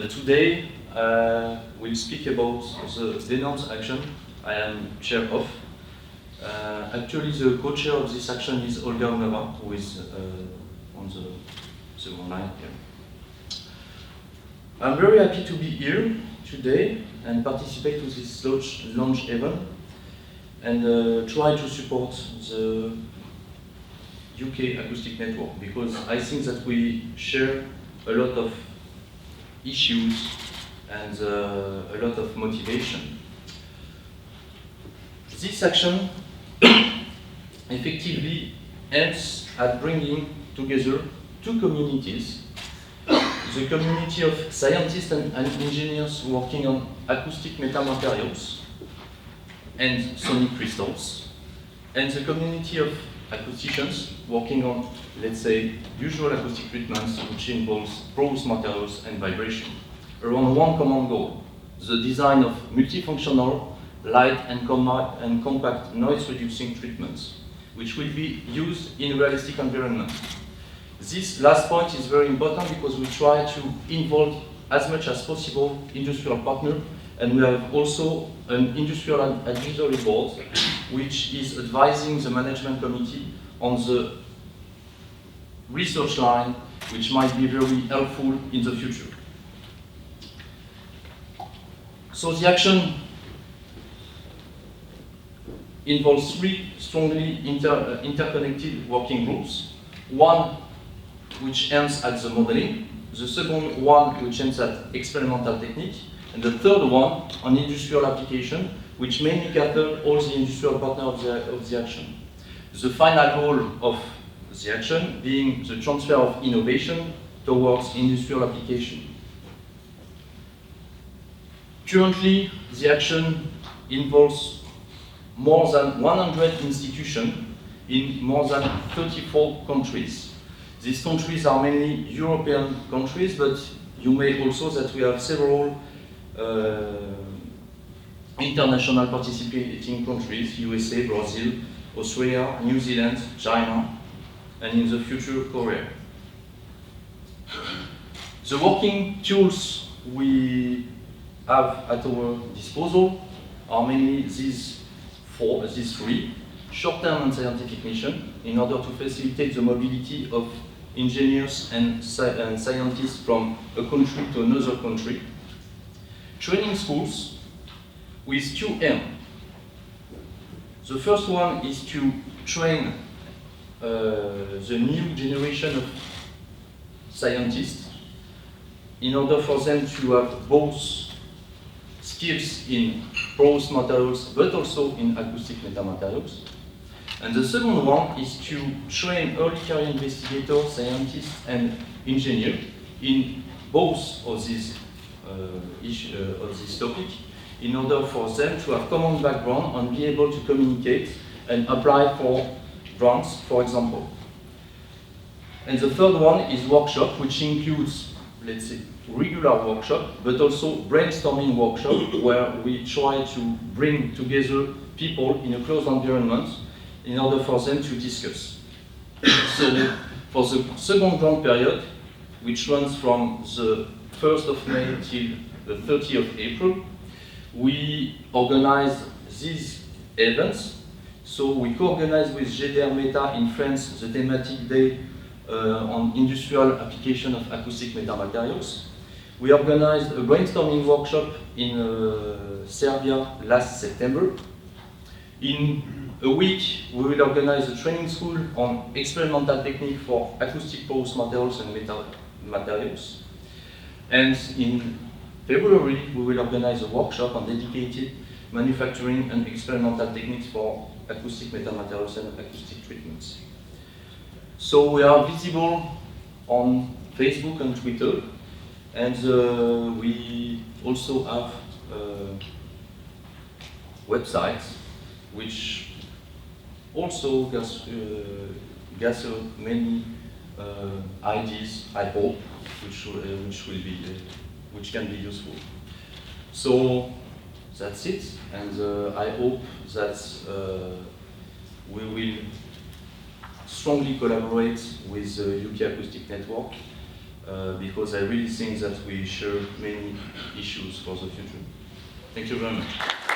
Today, we'll speak about the Denons action I am chair of. Actually, the co-chair of this action is Olga Unova, who is on the second line here. I'm very happy to be here today and participate to this launch event and try to support the UK Acoustic Network, because I think that we share a lot of issues and a lot of motivation. This action effectively aims at bringing together two communities: the community of scientists and engineers working on acoustic metamaterials and sonic crystals, and the community of acousticians working on, let's say, usual acoustic treatments, which involves porous materials and vibration, around one common goal: the design of multifunctional, light and compact noise-reducing treatments, which will be used in realistic environments. This last point is very important because we try to involve as much as possible industrial partners, and we have also an industrial advisory board which is advising the management committee on the research line, which might be very helpful in the future. So the action involves three strongly interconnected working groups. One which aims at the modeling, the second one which aims at experimental technique, and the third one on industrial application, which mainly gather all the industrial partners of the action. The final goal of the action being the transfer of innovation towards industrial application. Currently, the action involves more than 100 institutions in more than 34 countries. These countries are mainly European countries, but you may also that we have several international participating countries: USA, Brazil, Australia, New Zealand, China, and in the future, Korea. The working tools we have at our disposal are mainly these three: short-term and scientific mission, in order to facilitate the mobility of engineers and scientists from a country to another country; training schools with two aims. The first one is to train the new generation of scientists in order for them to have both skills in porous materials but also in acoustic metamaterials. And the second one is to train early career investigators, scientists, and engineers in both of these of this topic, in order for them to have common background and be able to communicate and apply for grants, for example. And the third one is workshop, which includes, let's say, regular workshop, but also brainstorming workshop, where we try to bring together people in a closed environment in order for them to discuss. So for the second grant period, which runs from the 1st of May till the 30th of April, we organize these events. So we co-organize with GDR Meta in France the thematic day on industrial application of acoustic metamaterials. We organized a brainstorming workshop in Serbia last September. In a week, we will organize a training school on experimental technique for acoustic porous materials and metal materials. And in February, we will organize a workshop on dedicated manufacturing and experimental techniques for acoustic metamaterials and acoustic treatments. So we are visible on Facebook and Twitter, and we also have websites which also gather many ideas, I hope, which can be useful. So that's it, and I hope that we will strongly collaborate with the UK Acoustic Network because I really think that we share many issues for the future. Thank you very much.